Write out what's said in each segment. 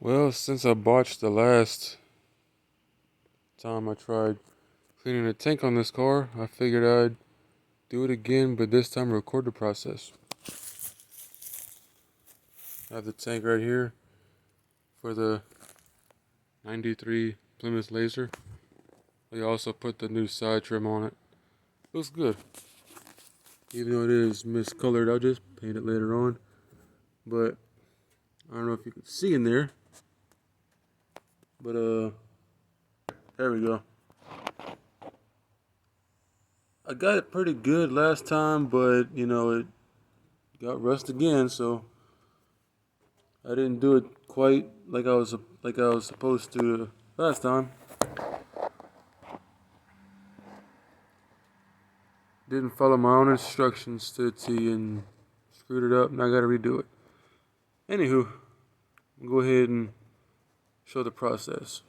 Well, since I botched the last time I tried cleaning the tank on this car, I figured I'd do it again, but this time record the process. I have the tank right here for the 93 Plymouth Laser. They also put the new side trim on it. Looks good. Even though it is miscolored, I'll just paint it later on. But I don't know if you can see in there. But there we go. I got it pretty good last time, but you know, it got rust again, so I didn't do it quite like I was supposed to last time. Didn't follow my own instructions to the T and screwed it up, and I gotta redo it. Anywho, I'll go ahead and show the process.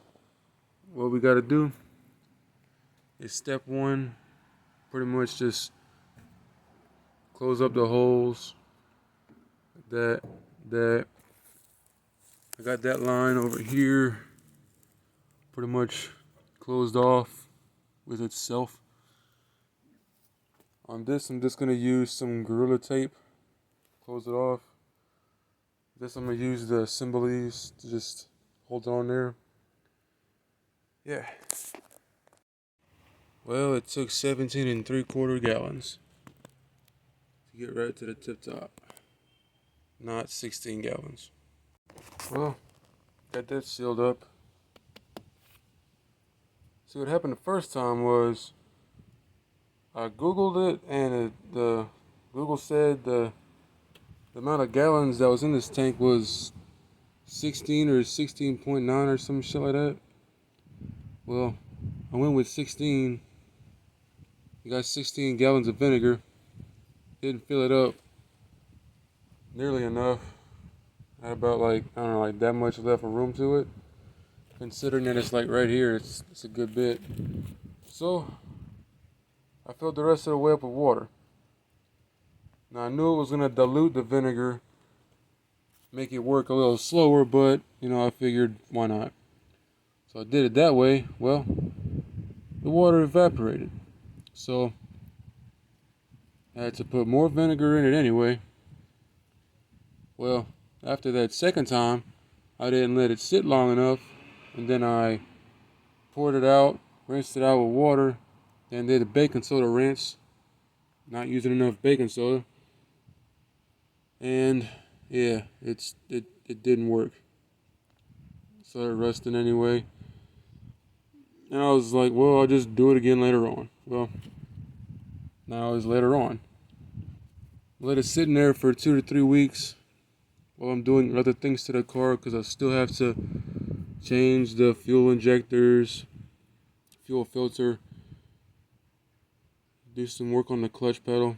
What we gotta do is step one, pretty much just close up the holes. That. I got that line over here pretty much closed off with itself. On this, I'm just gonna use some Gorilla Tape, close it off. This, I'm gonna use the Symbols to just hold it on there. Yeah. Well, it took 17 3/4 gallons to get right to the tip top. Not 16 gallons. Well, got that sealed up. See, what happened the first time was I Googled it, and the Google said the amount of gallons that was in this tank was 16 or 16.9 or some shit like that. Well, I went with 16. You got 16 gallons of vinegar. Didn't fill it up nearly enough. Had about like that much left of room to it. Considering that it's like right here, it's a good bit. So I filled the rest of the way up with water. Now I knew it was gonna dilute the vinegar, make it work a little slower, but you know, I figured why not. So I did it that way. Well, the water evaporated. So I had to put more vinegar in it anyway. Well, after that second time, I didn't let it sit long enough, and then I poured it out, rinsed it out with water, then did a baking soda rinse, not using enough baking soda. And yeah, it didn't work. Started rusting anyway. And I was like, well, I'll just do it again later on. Well, now it's later on. Let it sit in there for 2 to 3 weeks while I'm doing other things to the car, because I still have to change the fuel injectors, fuel filter, do some work on the clutch pedal,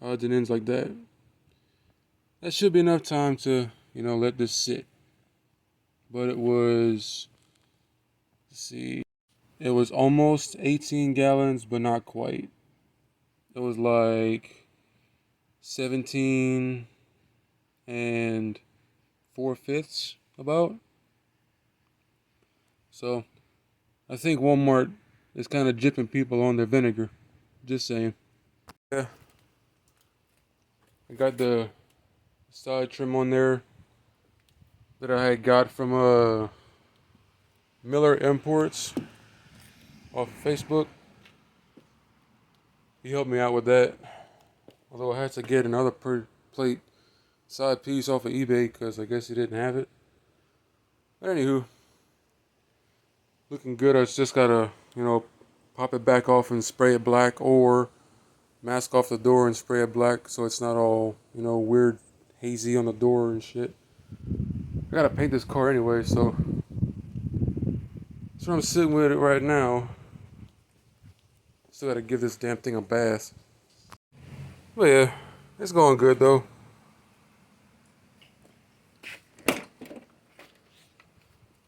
odds and ends like that. That should be enough time to, you know, let this sit. But it was, let's see, it was almost 18 gallons, but not quite. It was like 17 4/5 about. So I think Walmart is kind of gypping people on their vinegar. Just saying. Yeah. I got the side trim on there that I had got from Miller Imports off of Facebook. He helped me out with that. Although I had to get another plate side piece off of eBay because I guess he didn't have it. But anywho, looking good. I just gotta, you know, pop it back off and spray it black, or mask off the door and spray it black so it's not all, you know, weird hazy on the door and shit. I gotta paint this car anyway, so that's what I'm sitting with it right now. Still gotta give this damn thing a bath. But yeah, it's going good though.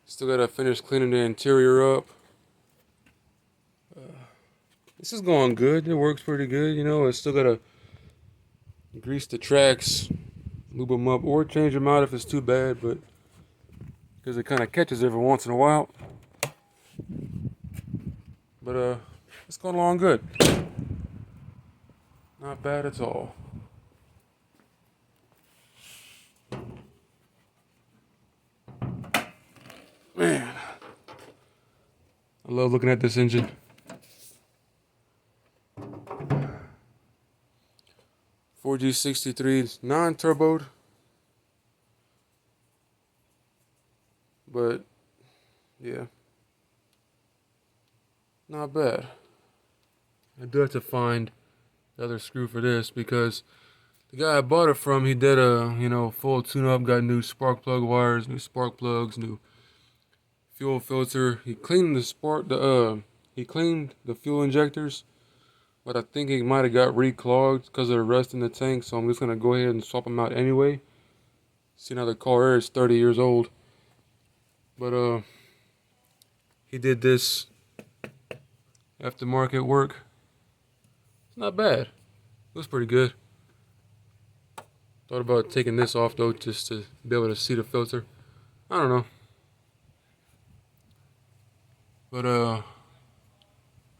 Still gotta finish cleaning the interior up. This is going good. It works pretty good, you know. I still gotta grease the tracks, lube them up, or change them out if it's too bad. But because it kind of catches every once in a while. But it's going along good. Not bad at all. Man, I love looking at this engine. G63 non-turboed, but yeah, not bad. I do have to find the other screw for this because the guy I bought it from, he did a full tune-up, got new spark plug wires, new spark plugs, new fuel filter. He cleaned he cleaned the fuel injectors, but I think he might have got reclogged because of the rust in the tank. So I'm just gonna go ahead and swap them out anyway. See, now the car is 30 years old, but he did this aftermarket work. It's not bad. It looks pretty good. Thought about taking this off though, just to be able to see the filter. I don't know. But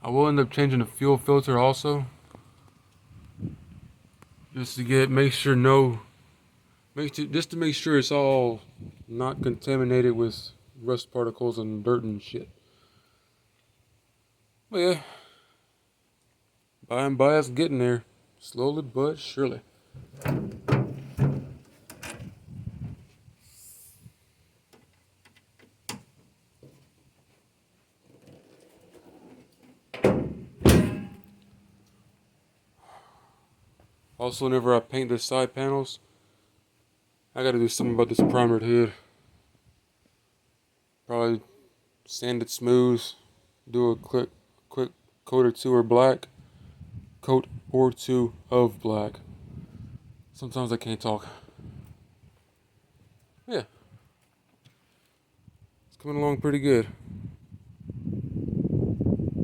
I will end up changing the fuel filter also. Just to make sure it's all not contaminated with rust particles and dirt and shit. But yeah, by and by it's getting there. Slowly but surely. Also, whenever I paint the side panels, I gotta do something about this primered hood. Probably sand it smooth, do a quick coat or two of black. Sometimes I can't talk. Yeah, it's coming along pretty good.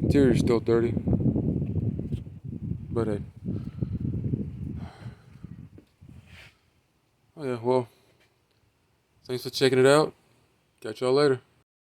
Interior's still dirty, but hey. Oh yeah, well, thanks for checking it out. Catch y'all later.